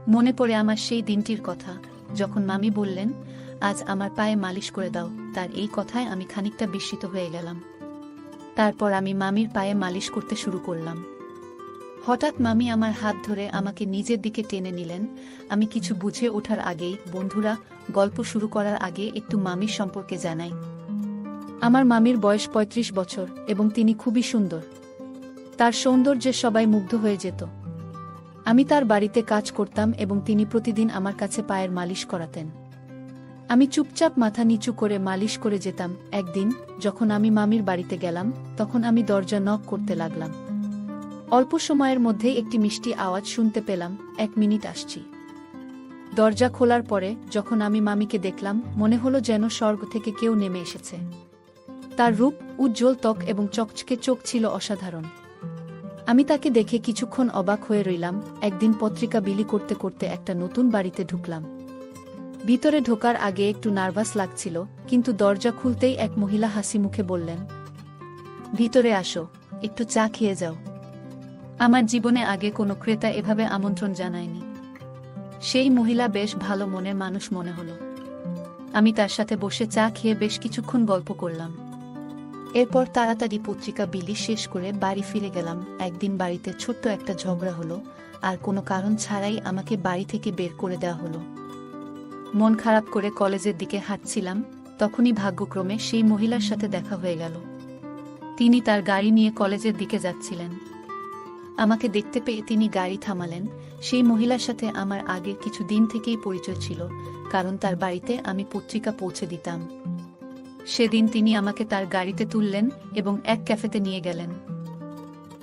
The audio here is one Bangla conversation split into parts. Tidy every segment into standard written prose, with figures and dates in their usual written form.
মনে পড়ে আমার সেই দিনটির কথা, যখন মামি বললেন, আজ আমার পায়ে মালিশ করে দাও। তার এই কথায় আমি খানিকটা বিস্মিত হয়ে গেলাম। তারপর আমি মামির পায়ে মালিশ করতে শুরু করলাম। হঠাৎ মামি আমার হাত ধরে আমাকে নিজের দিকে টেনে নিলেন। আমি কিছু বুঝে ওঠার আগেই, বন্ধুরা, গল্প শুরু করার আগে একটু মামির সম্পর্কে জানাই। আমার মামির বয়স ৩৫ বছর এবং তিনি খুবই সুন্দর। তার সৌন্দর্যে সবাই মুগ্ধ হয়ে যেত। আমি তার বাড়িতে কাজ করতাম এবং তিনি প্রতিদিন আমার কাছে পায়ের মালিশ করাতেন। আমি চুপচাপ মাথা নিচু করে মালিশ করে যেতাম। একদিন যখন আমি মামির বাড়িতে গেলাম, তখন আমি দরজা নক করতে লাগলাম। অল্প সময়ের মধ্যেই একটি মিষ্টি আওয়াজ শুনতে পেলাম, ১ মিনিট আসছি। দরজা খোলার পরে যখন আমি মামিকে দেখলাম, মনে হলো যেন স্বর্গ থেকে কেউ নেমে এসেছে। তার রূপ, উজ্জ্বল ত্বক এবং চকচকে চোখ ছিল অসাধারণ। আমি তাকে দেখে কিছুক্ষণ অবাক হয়ে রইলাম। একদিন পত্রিকা বিলি করতে করতে একটা নতুন বাড়িতে ঢুকলাম। ভিতরে ঢোকার আগে একটু নার্ভাস লাগছিল, কিন্তু দরজা খুলতেই এক মহিলা হাসি মুখে বললেন, ভিতরে আসো, একটু চা খেয়ে যাও। আমার জীবনে আগে কোনো ক্রেতা এভাবে আমন্ত্রণ জানায়নি। সেই মহিলা বেশ ভালো মনের মানুষ মনে হলো। আমি তার সাথে বসে চা খেয়ে বেশ কিছুক্ষণ গল্প করলাম। এরপর তাড়াতাড়ি পত্রিকা বিলি শেষ করে বাড়ি ফিরে গেলাম। একদিন বাড়িতে ছোট্ট একটা ঝগড়া হলো, আর কোনো কারণ ছাড়াই আমাকে বাড়ি থেকে বের করে দেওয়া হলো। মন খারাপ করে কলেজের দিকে হাঁটছিলাম, তখনই ভাগ্যক্রমে সেই মহিলার সাথে দেখা হয়ে গেল। তিনি তার গাড়ি নিয়ে কলেজের দিকে যাচ্ছিলেন। আমাকে দেখতে পেয়ে তিনি গাড়ি থামালেন। সেই মহিলার সাথে আমার আগে কিছু দিন থেকেই পরিচয় ছিল, কারণ তার বাড়িতে আমি পত্রিকা পৌঁছে দিতাম। সেদিন তিনি আমাকে তার গাড়িতে তুললেন এবং এক ক্যাফেতে নিয়ে গেলেন।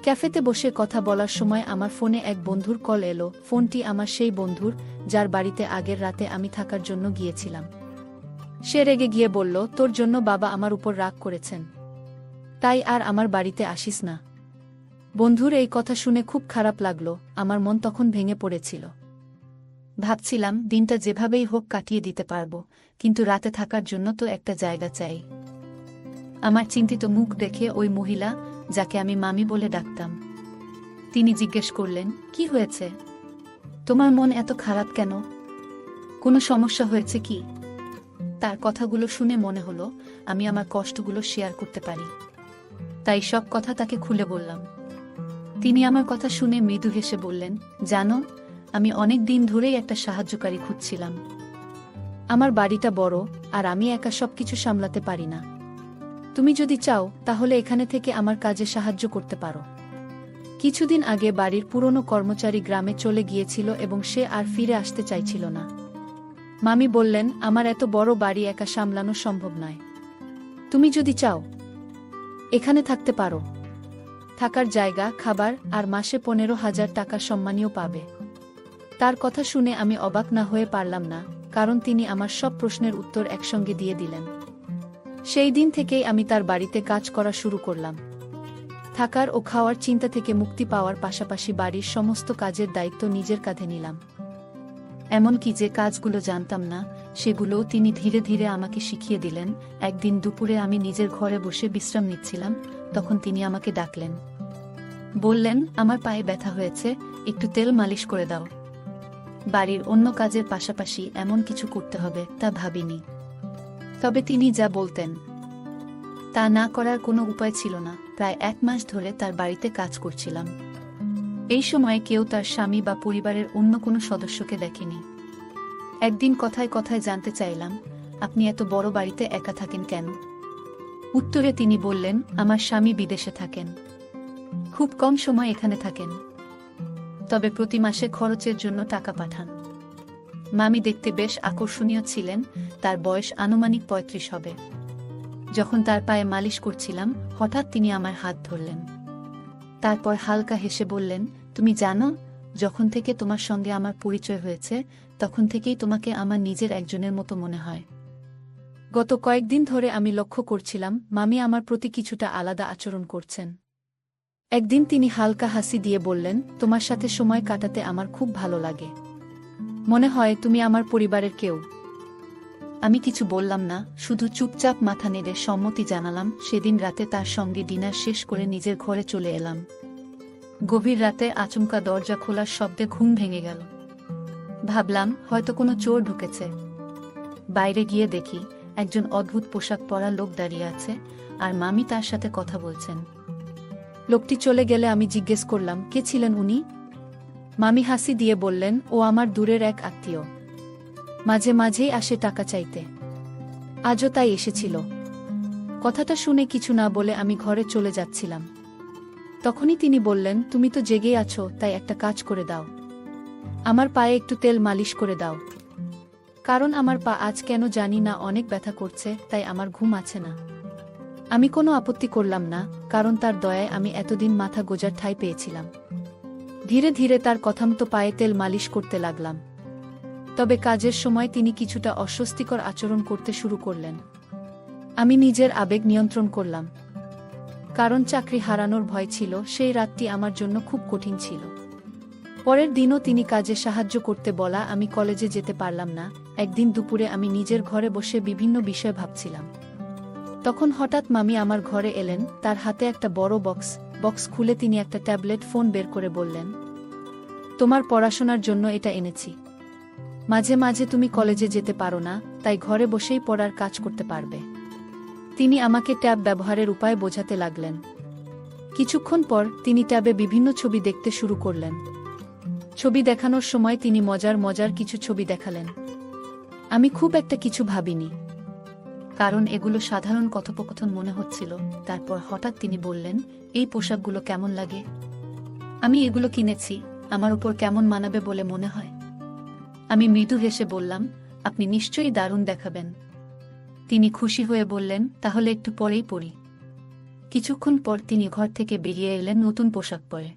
ক্যাফেতে বসে কথা বলার সময় আমার ফোনে এক বন্ধুর কল এলো। ফোনটি আমার সেই বন্ধুর, যার বাড়িতে আগের রাতে আমি থাকার জন্য গিয়েছিলাম। সে রেগে গিয়ে বলল, তোর জন্য বাবা আমার উপর রাগ করেছেন, তাই আর আমার বাড়িতে আসিস না। বন্ধুর এই কথা শুনে খুব খারাপ লাগলো। আমার মন তখন ভেঙে পড়েছিল। ভাবছিলাম দিনটা যেভাবেই হোক কাটিয়ে দিতে পারবো, কিন্তু রাতে থাকার জন্য তো একটা জায়গা চাই। আমার চিন্তিত মুখ দেখে ওই মহিলা, যাকে আমি মামি বলে ডাকতাম, তিনি জিজ্ঞেস করলেন, কি হয়েছে? তোমার মন এত খারাপ কেন? কোনো সমস্যা হয়েছে কি? তার কথাগুলো শুনে মনে হলো আমি আমার কষ্টগুলো শেয়ার করতে পারি, তাই সব কথা তাকে খুলে বললাম। তিনি আমার কথা শুনে মৃদু হেসে বললেন, জানো, আমি অনেক দিন ধরেই একটা সাহায্যকারী খুঁজছিলাম। আমার বাড়িটা বড়, আর আমি একা সবকিছু সামলাতে পারি না। তুমি যদি চাও তাহলে এখানে থেকে আমার কাজে সাহায্য করতে পারো। কিছুদিন আগে বাড়ির পুরনো কর্মচারী গ্রামে চলে গিয়েছিল এবং সে আর ফিরে আসতে চাইছিল না। মামি বললেন, আমার এত বড় বাড়ি একা সামলানো সম্ভব নয়। তুমি যদি চাও এখানে থাকতে পারো। থাকার জায়গা, খাবার আর মাসে ১৫,০০০ টাকা সম্মানীয় পাবে। তার কথা শুনে আমি অবাক না হয়ে পারলাম না, কারণ তিনি আমার সব প্রশ্নের উত্তর একসঙ্গে দিয়ে দিলেন। সেই দিন থেকেই আমি তার বাড়িতে কাজ করা শুরু করলাম। থাকার ও খাওয়ার চিন্তা থেকে মুক্তি পাওয়ার পাশাপাশি বাড়ির সমস্ত কাজের দায়িত্ব নিজের কাঁধে নিলাম। এমনকি যে কাজগুলো জানতাম না, সেগুলোও তিনি ধীরে ধীরে আমাকে শিখিয়ে দিলেন। একদিন দুপুরে আমি নিজের ঘরে বসে বিশ্রাম নিচ্ছিলাম, তখন তিনি আমাকে ডাকলেন। বললেন, আমার পায়ে ব্যথা হয়েছে, একটু তেল মালিশ করে দাও। বাড়ির অন্য কাজের পাশাপাশি এমন কিছু করতে হবে তা ভাবিনি। তবে তিনি যা বলতেন তা না করার কোনো উপায় ছিল না। প্রায় ১ মাস ধরে তার বাড়িতে কাজ করছিলাম। এই সময়ে কেউ তার স্বামী বা পরিবারের অন্য কোনো সদস্যকে দেখেনি। একদিন কথায় কথায় জানতে চাইলাম, আপনি এত বড় বাড়িতে একা থাকেন কেন? উত্তরে তিনি বললেন, আমার স্বামী বিদেশে থাকেন, খুব কম সময় এখানে থাকেন, তবে প্রতি মাসে খরচের জন্য টাকা পাঠান। মামি দেখতে বেশ আকর্ষণীয় ছিলেন, তার বয়স আনুমানিক ৩৫ হবে। যখন তার পায়ে মালিশ করছিলাম, হঠাৎ তিনি আমার হাত ধরলেন। তারপর হালকা হেসে বললেন, তুমি জানো, যখন থেকে তোমার সঙ্গে আমার পরিচয় হয়েছে, তখন থেকেই তোমাকে আমার নিজের একজনের মতো মনে হয়। গত কয়েকদিন ধরে আমি লক্ষ্য করছিলাম মামি আমার প্রতি কিছুটা আলাদা আচরণ করছেন। একদিন তিনি হালকা হাসি দিয়ে বললেন, তোমার সাথে সময় কাটাতে আমার খুব ভালো লাগে। মনে হয় তুমি আমার পরিবারের কেউ। আমি কিছু বললাম না, শুধু চুপচাপ মাথা নেড়ে সম্মতি জানালাম। সেদিন রাতে তার সঙ্গে ডিনার শেষ করে নিজের ঘরে চলে এলাম। গভীর রাতে আচমকা দরজা খোলার শব্দে ঘুম ভেঙে গেল। ভাবলাম হয়তো কোনো চোর ঢুকেছে। বাইরে গিয়ে দেখি একজন অদ্ভুত পোশাক পরা লোক দাঁড়িয়ে আছে, আর মামি তার সাথে কথা বলছেন। লোকটি চলে গেলে আমি জিজ্ঞেস করলাম, কে ছিলেন উনি? মামি হাসি দিয়ে বললেন, ও আমার দূরের এক আত্মীয়, মাঝে মাঝেই আসে টাকা চাইতে। আজও তাই এসেছিল। কথাটা শুনে কিছু না বলে আমি ঘরে চলে যাচ্ছিলাম। তখনই তিনি বললেন, তুমি তো জেগেই আছো, তাই একটা কাজ করে দাও, আমার পায়ে একটু তেল মালিশ করে দাও। কারণ আমার পা আজ কেন জানি না অনেক ব্যথা করছে, তাই আমার ঘুম আছে না। আমি কোনো আপত্তি করলাম না, কারণ তার দয়ায় আমি এতদিন মাথা গোজার ঠাঁই পেয়েছিলাম। ধীরে ধীরে তার কথামতো পায়ে তেল মালিশ করতে লাগলাম। তবে কাজের সময় তিনি কিছুটা অস্বস্তিকর আচরণ করতে শুরু করলেন। আমি নিজের আবেগ নিয়ন্ত্রণ করলাম, কারণ চাকরি হারানোর ভয় ছিল। সেই রাতটি আমার জন্য খুব কঠিন ছিল। পরের দিনও তিনি কাজে সাহায্য করতে বলা আমি কলেজে যেতে পারলাম না। একদিন দুপুরে আমি নিজের ঘরে বসে বিভিন্ন বিষয় ভাবছিলাম। তখন হঠাৎ মামি আমার ঘরে এলেন, তার হাতে একটা বড় বক্স খুলে তিনি একটা ট্যাবলেট ফোন বের করে বললেন, তোমার পড়াশোনার জন্য এটা এনেছি। মাঝে মাঝে তুমি কলেজে যেতে পারো না, তাই ঘরে বসেই পড়ার কাজ করতে পারবে। তিনি আমাকে ট্যাব ব্যবহারের উপায় বোঝাতে লাগলেন। কিছুক্ষণ পর তিনি ট্যাবে বিভিন্ন ছবি দেখতে শুরু করলেন। ছবি দেখানোর সময় তিনি মজার কিছু ছবি দেখালেন। আমি খুব একটা কিছু ভাবিনি, কারণ এগুলো সাধারণ কথোপকথন মনে হচ্ছিল। তারপর হঠাৎ তিনি বললেন, এই পোশাকগুলো কেমন লাগে? আমি এগুলো কিনেছি, আমার উপর কেমন মানাবে বলে মনে হয়? আমি মৃদু হেসে বললাম, আপনি নিশ্চয়ই দারুণ দেখাবেন। তিনি খুশি হয়ে বললেন, তাহলে একটু পরেই পরি। কিছুক্ষণ পর তিনি ঘর থেকে বেরিয়ে এলেন নতুন পোশাক পরে।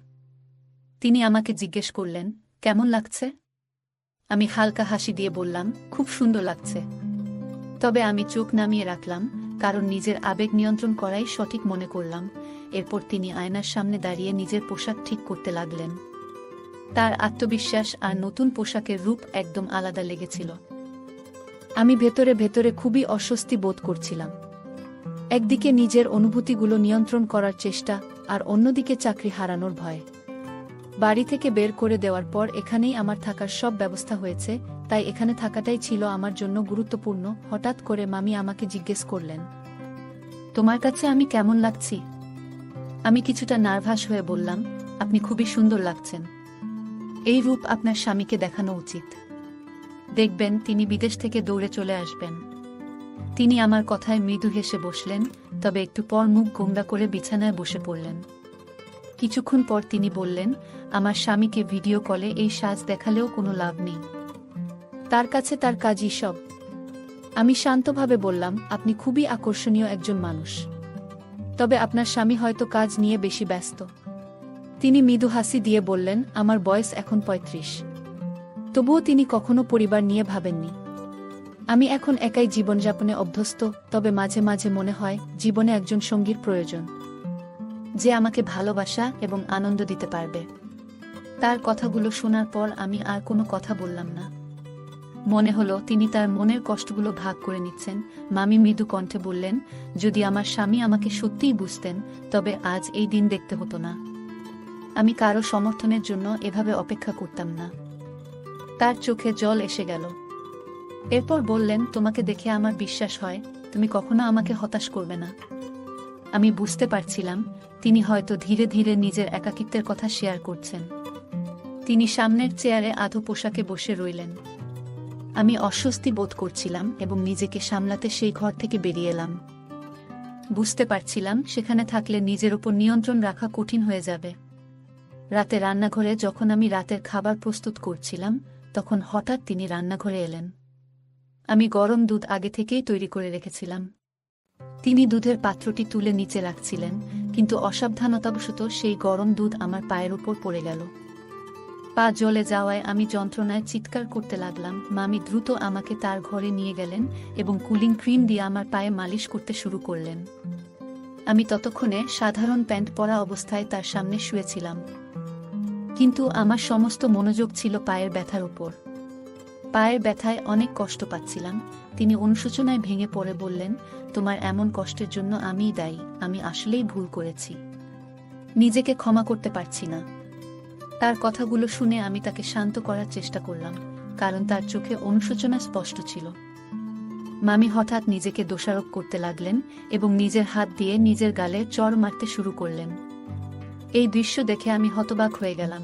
তিনি আমাকে জিজ্ঞেস করলেন, কেমন লাগছে? আমি হালকা হাসি দিয়ে বললাম, খুব সুন্দর লাগছে। তবে আমি চোখ নামিয়ে রাখলাম, কারণ নিজের আবেগ নিয়ন্ত্রণ করাই সঠিক মনে করলাম। এরপর তিনি আয়নার সামনে দাঁড়িয়ে নিজের পোশাক ঠিক করতে লাগলেন। তার আত্মবিশ্বাস আর নতুন পোশাকের রূপ একদম আলাদা লেগেছিল। আমি ভেতরে ভেতরে খুবই অস্বস্তি বোধ করছিলাম। একদিকে নিজের অনুভূতিগুলো নিয়ন্ত্রণ করার চেষ্টা, আর অন্যদিকে চাকরি হারানোর ভয়। বাড়ি থেকে বের করে দেওয়ার পর এখানেই আমার থাকার সব ব্যবস্থা হয়েছে, তাই এখানে থাকাটাই ছিল আমার জন্য গুরুত্বপূর্ণ। হঠাৎ করে মামি আমাকে জিজ্ঞেস করলেন, তোমার কাছে আমি কেমন লাগছি? আমি কিছুটা নার্ভাস হয়ে বললাম, আপনি খুবই সুন্দর লাগছেন। এই রূপ আপনার স্বামীকে দেখানো উচিত। দেখবেন তিনি বিদেশ থেকে দৌড়ে চলে আসবেন। তিনি আমার কথায় মৃদু হেসে বসলেন, তবে একটু পর মুখ গোমড়া করে বিছানায় বসে পড়লেন। কিছুক্ষণ পর তিনি বললেন, আমার স্বামীকে ভিডিও কলে এই সাজ দেখালেও কোনো লাভ নেই, তার কাছে তার কাজই সব। আমি শান্তভাবে বললাম, আপনি খুবই আকর্ষণীয় একজন মানুষ, তবে আপনার স্বামী হয়তো কাজ নিয়ে বেশি ব্যস্ত। তিনি মৃদু হাসি দিয়ে বললেন, আমার বয়স এখন ৩৫। তবুও তিনি কখনো পরিবার নিয়ে ভাবেননি। আমি এখন একাই জীবনযাপনে অভ্যস্ত, তবে মাঝে মাঝে মনে হয় জীবনে একজন সঙ্গীর প্রয়োজন, যে আমাকে ভালোবাসা এবং আনন্দ দিতে পারবে। তার কথাগুলো শোনার পর আমি আর কোনো কথা বললাম না। মনে হলো তিনি তার মনের কষ্টগুলো ভাগ করে নিচ্ছেন। মামি মৃদু কণ্ঠে বললেন, যদি আমার স্বামী আমাকে সত্যিই বুঝতেন, তবে আজ এই দিন দেখতে হতো না। আমি কারো সমর্থনের জন্য এভাবে অপেক্ষা করতাম না। তার চোখে জল এসে গেল। এরপর বললেন, তোমাকে দেখে আমার বিশ্বাস হয় তুমি কখনো আমাকে হতাশ করবে না। আমি বুঝতে পারছিলাম তিনি হয়তো ধীরে ধীরে নিজের একাকিত্বের কথা শেয়ার করছেন। তিনি সামনের চেয়ারে আধো পোশাকে বসে রইলেন। আমি অস্বস্তি বোধ করছিলাম এবং নিজেকে সামলাতে সেই ঘর থেকে বেরিয়ে এলাম। বুঝতে পারছিলাম সেখানে থাকলে নিজের উপর নিয়ন্ত্রণ রাখা কঠিন হয়ে যাবে। রাতে রান্নাঘরে যখন আমি রাতের খাবার প্রস্তুত করছিলাম, তখন হঠাৎ তিনি রান্নাঘরে এলেন। আমি গরম দুধ আগে থেকেই তৈরি করে রেখেছিলাম। তিনি দুধের পাত্রটি তুলে নিচে রাখছিলেন, কিন্তু অসাবধানতাবশত সেই গরম দুধ আমার পায়ের উপর পড়ে গেল। পা জ্বলে যাওয়ায় আমি যন্ত্রণায় চিৎকার করতে লাগলাম। মামি দ্রুত আমাকে তার ঘরে নিয়ে গেলেন এবং কুলিং ক্রিম দিয়ে আমার পায়ে মালিশ করতে শুরু করলেন। আমি ততক্ষণে সাধারণ প্যান্ট পরা অবস্থায় তার সামনে শুয়েছিলাম, কিন্তু আমার সমস্ত মনোযোগ ছিল পায়ের ব্যথার উপর। পায়ের ব্যথায় অনেক কষ্ট পাচ্ছিলাম। তিনি অনুশোচনায় ভেঙে পড়ে বললেন, তোমার এমন কষ্টের জন্য আমিই দায়ী। আমি আসলেই ভুল করেছি, নিজেকে ক্ষমা করতে পারছি না। তার কথাগুলো শুনে আমি তাকে শান্ত করার চেষ্টা করলাম, কারণ তার চোখে অনুশোচনা স্পষ্ট ছিল। মামি হঠাৎ নিজেকে দোষারোপ করতে লাগলেন এবং নিজের হাত দিয়ে নিজের গালে চড় মারতে শুরু করলেন। এই দৃশ্য দেখে আমি হতবাক হয়ে গেলাম।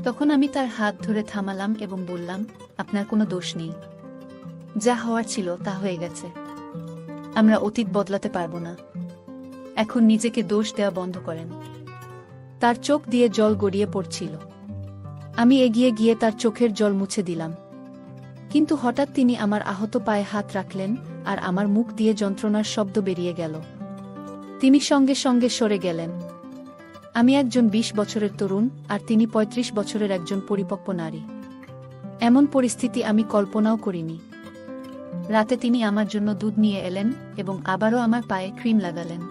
তখন আমি তার হাত ধরে থামালাম এবং বললাম, আপনার কোনো দোষ নেই। যা হওয়ার ছিল তা হয়ে গেছে। আমরা অতীত বদলাতে পারব না। এখন নিজেকে দোষ দেওয়া বন্ধ করেন। তার চোখ দিয়ে জল গড়িয়ে পড়ছিল। আমি এগিয়ে গিয়ে তার চোখের জল মুছে দিলাম। কিন্তু হঠাৎ তিনি আমার আহত পায়ে হাত রাখলেন আর আমার মুখ দিয়ে যন্ত্রণার শব্দ বেরিয়ে গেল। তিনি সঙ্গে সঙ্গে সরে গেলেন। আমি একজন ২০ বছরের তরুণ আর তিনি ৩৫ বছরের একজন পরিপক্ব নারী। এমন পরিস্থিতি আমি কল্পনাও করিনি। রাতে তিনি আমার জন্য দুধ নিয়ে এলেন এবং আবারও আমার পায়ে ক্রিম লাগালেন।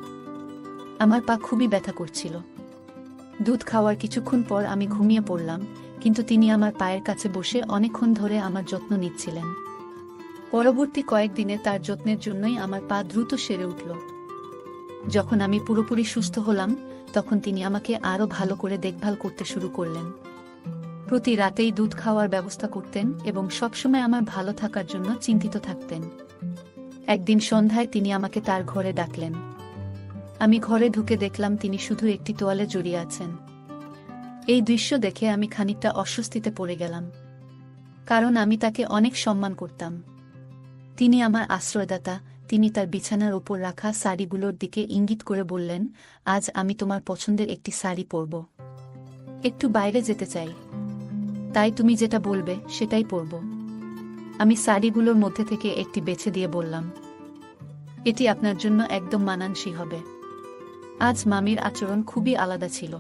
আমার পা খুবই ব্যথা করছিল। দুধ খাওয়ার কিছুক্ষণ পর আমি ঘুমিয়ে পড়লাম, কিন্তু তিনি আমার পায়ের কাছে বসে অনেকক্ষণ ধরে আমার যত্ন নিচ্ছিলেন। পরবর্তী কয়েকদিনে তার যত্নের জন্যই আমার পা দ্রুত সেরে উঠল। যখন আমি পুরোপুরি সুস্থ হলাম, তখন তিনি আমাকে আরও ভালো করে দেখভাল করতে শুরু করলেন। প্রতি রাতেই দুধ খাওয়ার ব্যবস্থা করতেন এবং সবসময় আমার ভালো থাকার জন্য চিন্তিত থাকতেন। একদিন সন্ধ্যায় তিনি আমাকে তার ঘরে ডাকলেন। আমি ঘরে ঢুকে দেখলাম তিনি শুধু একটি তোয়ালে জড়িয়ে আছেন। এই দৃশ্য দেখে আমি খানিকটা অস্বস্তিতে পড়ে গেলাম, কারণ আমি তাকে অনেক সম্মান করতাম। তিনি আমার আশ্রয়দাতা। তিনি তার বিছানার ওপর রাখা শাড়িগুলোর দিকে ইঙ্গিত করে বললেন, আজ আমি তোমার পছন্দের একটি শাড়ি পরব। একটু বাইরে যেতে চাই, তাই তুমি যেটা বলবে সেটাই পরব। আমি শাড়িগুলোর মধ্যে থেকে একটি বেছে দিয়ে বললাম, এটি আপনার জন্য একদম মানানসই হবে। আজ মামির আচরণ খুবই আলাদা ছিল।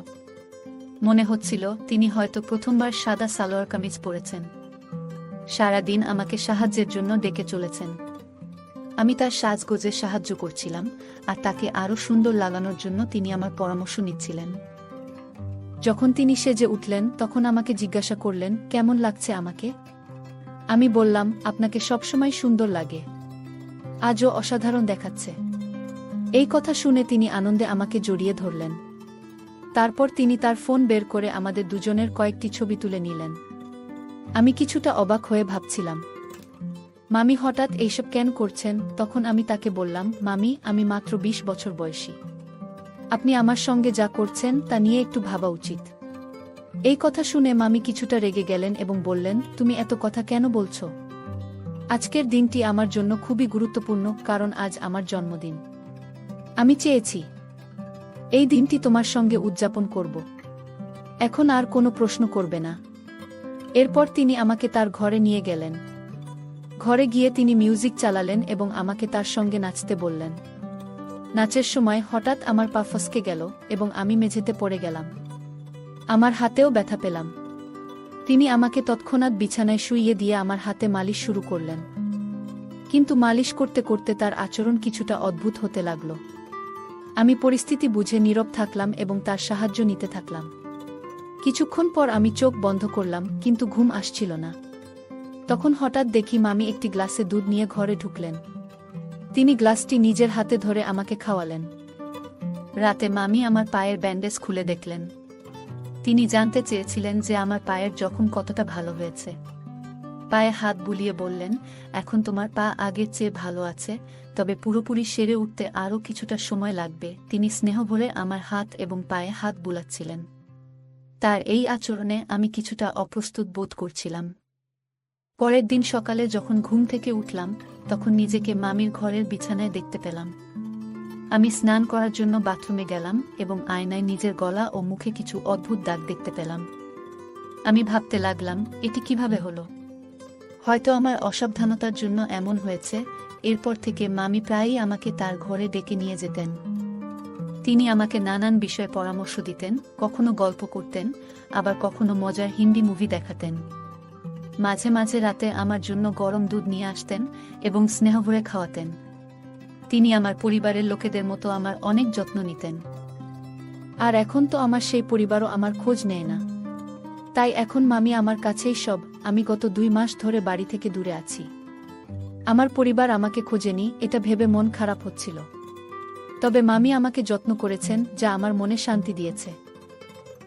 মনে হচ্ছিল তিনি হয়তো প্রথমবার সাদা সালোয়ার কামিজ পরেছেন। সারা দিন আমাকে সাহায্যের জন্য ডেকে চলেছেন। আমি তার সাজগোজে সাহায্য করছিলাম আর তাকে আরও সুন্দর লাগানোর জন্য তিনি আমার পরামর্শ নিচ্ছিলেন। যখন তিনি সেজে উঠলেন, তখন আমাকে জিজ্ঞাসা করলেন, কেমন লাগছে আমাকে? আমি বললাম, আপনাকে সবসময় সুন্দর লাগে, আজও অসাধারণ দেখাচ্ছে। এই কথা শুনে তিনি আনন্দে আমাকে জড়িয়ে ধরলেন। তারপর তিনি তার ফোন বের করে আমাদের দুজনের কয়েকটি ছবি তুলে নিলেন। আমি কিছুটা অবাক হয়ে ভাবছিলাম, মামি হঠাৎ এইসব কেন করছেন? তখন আমি তাকে বললাম, মামি, আমি মাত্র ২০ বছর বয়সী। আপনি আমার সঙ্গে যা করছেন তা নিয়ে একটু ভাবা উচিত। এই কথা শুনে মামি কিছুটা রেগে গেলেন এবং বললেন, তুমি এত কথা কেন বলছো? আজকের দিনটি আমার জন্য খুবই গুরুত্বপূর্ণ, কারণ আজ আমার জন্মদিন। আমি চেয়েছি এই দিনটি তোমার সঙ্গে উদযাপন করব। এখন আর কোনো প্রশ্ন করবে না। এরপর তিনি আমাকে তার ঘরে নিয়ে গেলেন। ঘরে গিয়ে তিনি মিউজিক চালালেন এবং আমাকে তার সঙ্গে নাচতে বললেন। নাচের সময় হঠাৎ আমার পা ফসকে গেল এবং আমি মেঝেতে পড়ে গেলাম। আমার হাতেও ব্যথা পেলাম। তিনি আমাকে তৎক্ষণাৎ বিছানায় শুইয়ে দিয়ে আমার হাতে মালিশ শুরু করলেন। কিন্তু মালিশ করতে করতে তার আচরণ কিছুটা অদ্ভুত হতে লাগল। আমি পরিস্থিতি বুঝে নীরব থাকলাম এবং তার সাহায্য নিতে থাকলাম। কিছুক্ষণ পর আমি চোখ বন্ধ করলাম, কিন্তু ঘুম আসছিল না। তখন হঠাৎ দেখি মামি একটি গ্লাসে দুধ নিয়ে ঘরে ঢুকলেন। তিনি গ্লাসটি নিজের হাতে ধরে আমাকে খাওয়ালেন। রাতে মামি আমার পায়ের ব্যান্ডেজ খুলে দেখলেন। তিনি জানতে চেয়েছিলেন যে আমার পায়ের জখম কতটা ভালো হয়েছে। পায়ে হাত বুলিয়ে বললেন, এখন তোমার পা আগের চেয়ে ভালো আছে, তবে পুরোপুরি সেরে উঠতে আরও কিছুটা সময় লাগবে। তিনি স্নেহ ভরে আমার হাত এবং পায়ে হাত বুলাচ্ছিলেন। তার এই আচরণে আমি কিছুটা অপ্রস্তুত বোধ করছিলাম। পরের দিন সকালে যখন ঘুম থেকে উঠলাম, তখন নিজেকে মামির ঘরের বিছানায় দেখতে পেলাম। আমি স্নান করার জন্য বাথরুমে গেলাম এবং আয়নায় নিজের গলা ও মুখে কিছু অদ্ভুত দাগ দেখতে পেলাম। আমি ভাবতে লাগলাম, এটি কিভাবে হলো? হয়তো আমার অসাবধানতার জন্য এমন হয়েছে। এরপর থেকে মামি প্রায়ই আমাকে তার ঘরে ডেকে নিয়ে যেতেন। তিনি আমাকে নানান বিষয়ে পরামর্শ দিতেন, কখনো গল্প করতেন, আবার কখনো মজার হিন্দি মুভি দেখাতেন। মাঝে মাঝে রাতে আমার জন্য গরম দুধ নিয়ে আসতেন এবং স্নেহ ভরে খাওয়াতেন। তিনি আমার পরিবারের লোকেদের মতো আমার অনেক যত্ন নিতেন। আর এখন তো আমার সেই পরিবারও আমার খোঁজ নেয় না। তাই এখন মামি আমার কাছেই সব। আমি গত ২ মাস ধরে বাড়ি থেকে দূরে আছি। আমার পরিবার আমাকে খোঁজেনি, এটা ভেবে মন খারাপ হচ্ছিল। তবে মামি আমাকে যত্ন করেছেন, যা আমার মনে শান্তি দিয়েছে।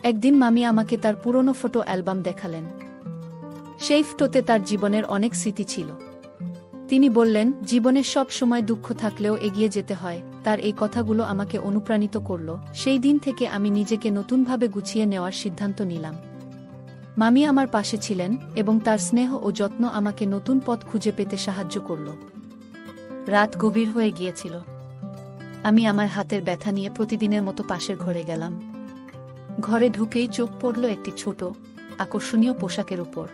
একদিন মামি আমাকে তার পুরনো ফটো অ্যালবাম দেখালেন। সেই ফটোতে তার জীবনের অনেক স্মৃতি ছিল। তিনি বললেন, জীবনের সব সময় দুঃখ থাকলেও এগিয়ে যেতে হয়। তার এই কথাগুলো আমাকে অনুপ্রাণিত করল। সেই দিন থেকে আমি নিজেকে নতুনভাবে গুছিয়ে নেওয়ার সিদ্ধান্ত নিলাম। মামি আমার পাশে ছিলেন এবং তার স্নেহ ও যত্ন আমাকে নতুন পথ খুঁজে পেতে সাহায্য করল। রাত গভীর হয়ে গিয়েছিল। আমি আমার হাতের ব্যথা নিয়ে প্রতিদিনের মতো পাশের ঘরে গেলাম। ঘরে ঢুকেই চোখ পড়ল একটি ছোট, আকর্ষণীয় পোশাকের উপর।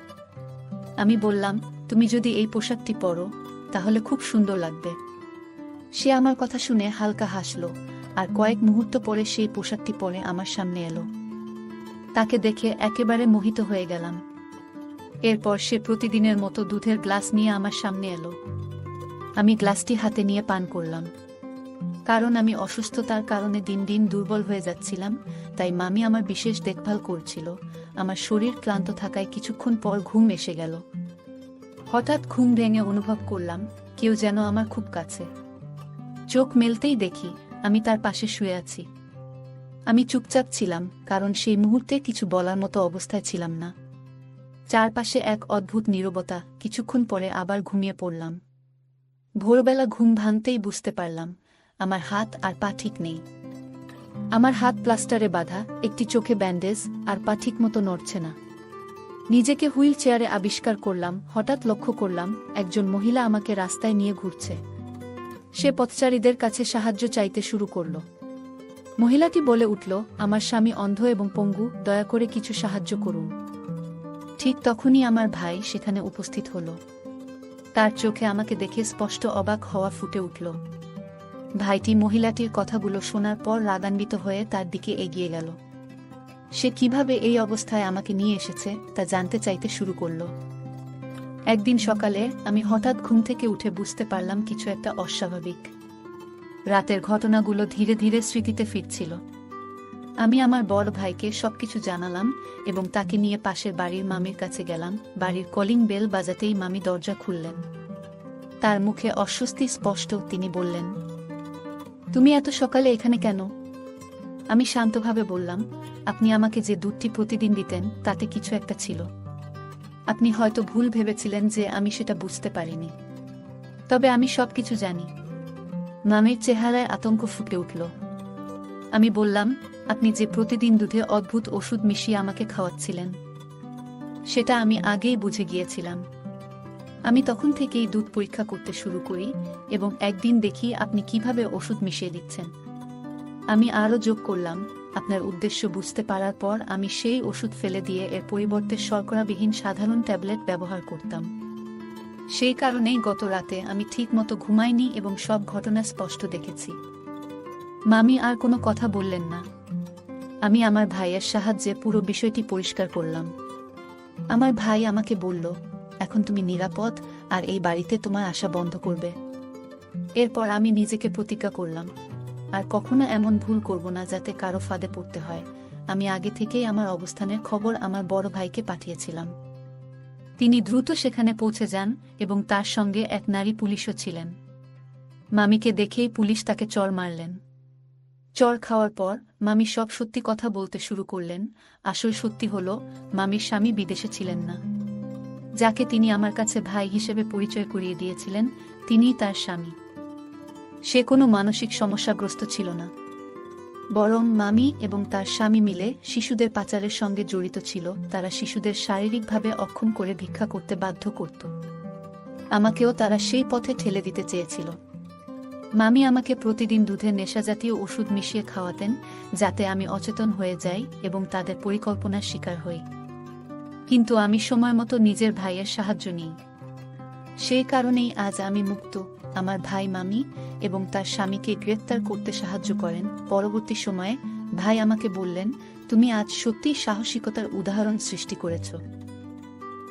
আমি বললাম, তুমি যদি এই পোশাকটি পরো তাহলে খুব সুন্দর লাগবে। সে আমার কথা শুনে হালকা হাসল, আর কয়েক মুহূর্ত পরে সেই পোশাকটি পরে আমার সামনে এলো। তাকে দেখে একেবারে মোহিত হয়ে গেলাম। এরপর সে প্রতিদিনের মতো দুধের গ্লাস নিয়ে আমার সামনে এলো। আমি গ্লাসটি হাতে নিয়ে পান করলাম। কারণ আমি অসুস্থতার কারণে দিন দিন দুর্বল হয়ে যাচ্ছিলাম, তাই মামি আমার বিশেষ দেখভাল করছিল। আমার শরীর ক্লান্ত থাকায় কিছুক্ষণ পর ঘুম এসে গেল। হঠাৎ ঘুম ভেঙে অনুভব করলাম কেউ যেন আমার খুব কাছে। চোখ মেলতেই দেখি আমি তার পাশে শুয়ে আছি। আমি চুপচাপ ছিলাম, কারণ সেই মুহূর্তে কিছু বলার মতো অবস্থায় ছিলাম না। চারপাশে এক অদ্ভুত নীরবতা। কিছুক্ষণ পরে আবার ঘুমিয়ে পড়লাম। ভোরবেলা ঘুম ভাঙতেই বুঝতে পারলাম আমার হাত আর পা ঠিক নেই। আমার হাত প্লাস্টারে বাঁধা, একটি চোখে ব্যান্ডেজ, আর পা ঠিক মতো নড়ছে না। নিজেকে হুইল চেয়ারে আবিষ্কার করলাম। হঠাৎ লক্ষ্য করলাম একজন মহিলা আমাকে রাস্তায় নিয়ে ঘুরছে। সে পথচারীদের কাছে সাহায্য চাইতে শুরু করল। মহিলাটি বলে উঠল, আমার স্বামী অন্ধ এবং পঙ্গু, দয়া করে কিছু সাহায্য করুন। ঠিক তখনই আমার ভাই সেখানে উপস্থিত হল। তার চোখে আমাকে দেখে স্পষ্ট অবাক হওয়া ফুটে উঠল। ভাইটি মহিলাটির কথাগুলো শোনার পর রাগান্বিত হয়ে তার দিকে এগিয়ে গেল। সে কিভাবে এই অবস্থায় আমাকে নিয়ে এসেছে তা জানতে চাইতে শুরু করল। একদিন সকালে আমি হঠাৎ ঘুম থেকে উঠে বুঝতে পারলাম কিছু একটা অস্বাভাবিক। রাতের ঘটনাগুলো ধীরে ধীরে স্মৃতিতে ফিরছিল। আমি আমার বড় ভাইকে সবকিছু জানালাম এবং তাকে নিয়ে পাশের বাড়ির মামির কাছে গেলাম। বাড়ির কলিং বেল বাজাতেই মামি দরজা খুললেন। তার মুখে অস্বস্তি স্পষ্ট। তিনি বললেন, তুমি এত সকালে এখানে কেন? আমি শান্তভাবে বললাম, আপনি আমাকে যে দুধটি প্রতিদিন দিতেন তাতে কিছু একটা ছিল। আপনি হয়তো ভুল ভেবেছিলেন যে আমি সেটা বুঝতে পারিনি। তবে আমি সবকিছু জানি। মামির চেহারায় আতঙ্ক ফুটে উঠল। আমি বললাম, আপনি যে প্রতিদিন দুধে অদ্ভুত ওষুধ মিশিয়ে আমাকে খাওয়াচ্ছিলেন সেটা আমি আগেই বুঝে গিয়েছিলাম। আমি তখন থেকেই দুধ পরীক্ষা করতে শুরু করি এবং একদিন দেখি আপনি কিভাবে ওষুধ মিশিয়ে দিচ্ছেন। আমি আরও যোগ করলাম, আপনার উদ্দেশ্য বুঝতে পারার পর আমি সেই ওষুধ ফেলে দিয়ে এর পরিবর্তে শর্করাবিহীন সাধারণ ট্যাবলেট ব্যবহার করতাম। সেই কারণেই গত রাতে আমি ঠিকমতো ঘুমাইনি এবং সব ঘটনা স্পষ্ট দেখেছি। মামি আর কোনো কথা বললেন না। আমি আমার ভাইয়ের সাহায্যে পুরো বিষয়টি পরিষ্কার করলাম। আমার ভাই আমাকে বলল, এখন তুমি নিরাপদ আর এই বাড়িতে তোমার আসা বন্ধ করবে। এরপর আমি নিজেকে প্রতিজ্ঞা করলাম, আর কখনো এমন ভুল করব না যাতে কারো ফাঁদে পড়তে হয়। আমি আগে থেকেই আমার অবস্থানের খবর আমার বড় ভাইকে পাঠিয়েছিলাম। তিনি দ্রুত সেখানে পৌঁছে যান এবং তার সঙ্গে এক নারী পুলিশও ছিলেন। মামিকে দেখেই পুলিশ তাকে চড় মারলেন। চড় খাওয়ার পর মামি সব সত্যি কথা বলতে শুরু করলেন। আসল সত্যি হলো, মামির স্বামী বিদেশে ছিলেন না। যাকে তিনি আমার কাছে ভাই হিসেবে পরিচয় করিয়ে দিয়েছিলেন তিনিই তার স্বামী। সে কোনো মানসিক সমস্যাগ্রস্ত ছিল না, বরং মামি এবং তার স্বামী মিলে শিশুদের পাচারের সঙ্গে জড়িত ছিল। তারা শিশুদের শারীরিকভাবে অক্ষম করে ভিক্ষা করতে বাধ্য করত। আমাকেও তারা সেই পথে ঠেলে দিতে চেয়েছিল। মামি আমাকে প্রতিদিন দুধে নেশাজাতীয় ওষুধ মিশিয়ে খাওয়াতেন যাতে আমি অচেতন হয়ে যাই এবং তাদের পরিকল্পনার শিকার হই। কিন্তু আমি সময়মতো নিজের ভাইয়ের সাহায্য নিই। সেই কারণেই আজ আমি মুক্ত। আমার ভাই মামি এবং তার স্বামীকে গ্রেফতার করতে সাহায্য করেন। পরবর্তী সময়ে ভাই আমাকে বললেন, তুমি আজ সত্যিই সাহসিকতার উদাহরণ সৃষ্টি করেছ।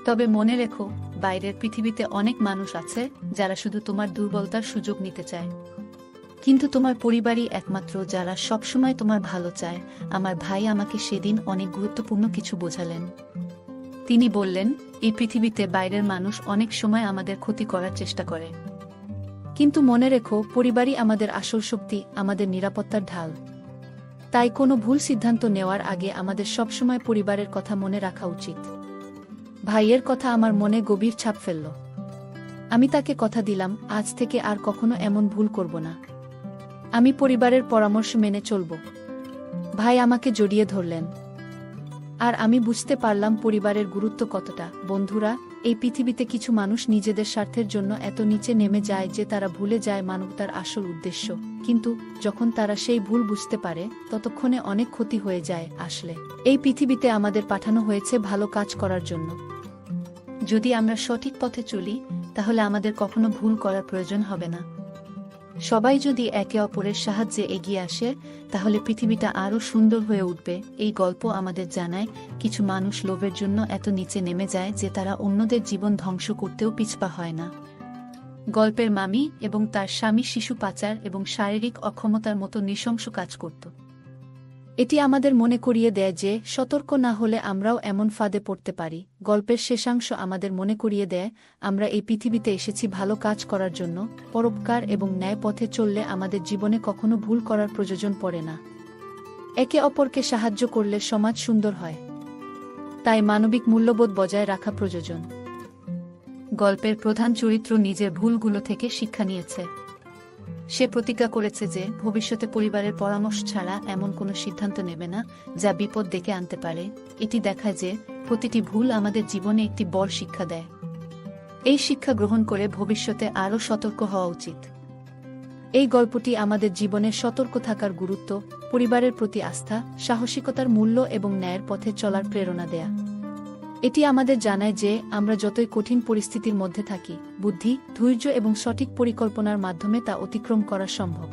তবে মনে রেখো, বাইরের পৃথিবীতে অনেক মানুষ আছে যারা শুধু তোমার দুর্বলতার সুযোগ নিতে চায়, কিন্তু তোমার পরিবারই একমাত্র যারা সবসময় তোমার ভালো চায়। আমার ভাই আমাকে সেদিন অনেক গুরুত্বপূর্ণ কিছু বোঝালেন। তিনি বললেন, এই পৃথিবীতে বাইরের মানুষ অনেক সময় আমাদের ক্ষতি করার চেষ্টা করে, কিন্তু মনে রেখো, পরিবারই আমাদের আসল শক্তি, আমাদের নিরাপত্তার ঢাল। তাই কোনো ভুল সিদ্ধান্ত নেওয়ার আগে আমাদের সবসময় পরিবারের কথা মনে রাখা উচিত। ভাইয়ের কথা আমার মনে গভীর ছাপ ফেলল। আমি তাকে কথা দিলাম, আজ থেকে আর কখনো এমন ভুল করব না। আমি পরিবারের পরামর্শ মেনে চলব। ভাই আমাকে জড়িয়ে ধরলেন। আর আমি বুঝতে পারলাম পরিবারের গুরুত্ব কতটা। বন্ধুরা, এই পৃথিবীতে কিছু মানুষ নিজেদের স্বার্থের জন্য এত নিচে নেমে যায় যে তারা ভুলে যায় মানবতার আসল উদ্দেশ্য। কিন্তু যখন তারা সেই ভুল বুঝতে পারে, ততক্ষণে অনেক ক্ষতি হয়ে যায়। আসলে এই পৃথিবীতে আমাদের পাঠানো হয়েছে ভালো কাজ করার জন্য। যদি আমরা সঠিক পথে চলি, তাহলে আমাদের কখনো ভুল করার প্রয়োজন হবে না। সবাই যদি একে অপরের সাহায্যে এগিয়ে আসে, তাহলে পৃথিবীটা আরও সুন্দর হয়ে উঠবে। এই গল্প আমাদের জানায়, কিছু মানুষ লোভের জন্য এত নিচে নেমে যায় যে তারা অন্যদের জীবন ধ্বংস করতেও পিছপা হয় না। গল্পের মামি এবং তার স্বামী শিশু পাচার এবং শারীরিক অক্ষমতার মতো নৃশংস কাজ করত। এটি আমাদের মনে করিয়ে দেয় যে সতর্ক না হলে আমরাও এমন ফাঁদে পড়তে পারি। গল্পের শেষাংশ আমাদের মনে করিয়ে দেয়, আমরা এই পৃথিবীতে এসেছি ভালো কাজ করার জন্য। পরোপকার এবং ন্যায় পথে চললে আমাদের জীবনে কখনো ভুল করার প্রয়োজন পড়ে না। একে অপরকে সাহায্য করলে সমাজ সুন্দর হয়। তাই মানবিক মূল্যবোধ বজায় রাখা প্রয়োজন। গল্পের প্রধান চরিত্র নিজের ভুলগুলো থেকে শিক্ষা নিয়েছে। সে প্রতিজ্ঞা করেছে যে ভবিষ্যতে পরিবারের পরামর্শ ছাড়া এমন কোনো সিদ্ধান্ত নেবে না যা বিপদ ডেকে আনতে পারে। এটি দেখায় যে প্রতিটি ভুল আমাদের জীবনে একটি বড় শিক্ষা দেয়। এই শিক্ষা গ্রহণ করে ভবিষ্যতে আরও সতর্ক হওয়া উচিত। এই গল্পটি আমাদের জীবনে সতর্ক থাকার গুরুত্ব, পরিবারের প্রতি আস্থা, সাহসিকতার মূল্য এবং ন্যায়ের পথে চলার প্রেরণা দেয়া। এটি আমাদের জানায় যে আমরা যতই কঠিন পরিস্থিতির মধ্যে থাকি, বুদ্ধি, ধৈর্য এবং সঠিক পরিকল্পনার মাধ্যমে তা অতিক্রম করা সম্ভব।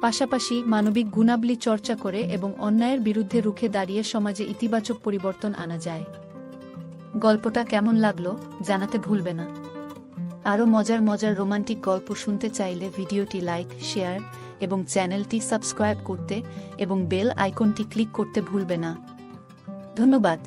পাশাপাশি মানবিক গুণাবলী চর্চা করে এবং অন্যায়ের বিরুদ্ধে রুখে দাঁড়িয়ে সমাজে ইতিবাচক পরিবর্তন আনা যায়। গল্পটা কেমন লাগলো জানাতে ভুলবে না। আরও মজার মজার রোমান্টিক গল্প শুনতে চাইলে ভিডিওটি লাইক, শেয়ার এবং চ্যানেলটি সাবস্ক্রাইব করতে এবং বেল আইকনটি ক্লিক করতে ভুলবে না। ধন্যবাদ।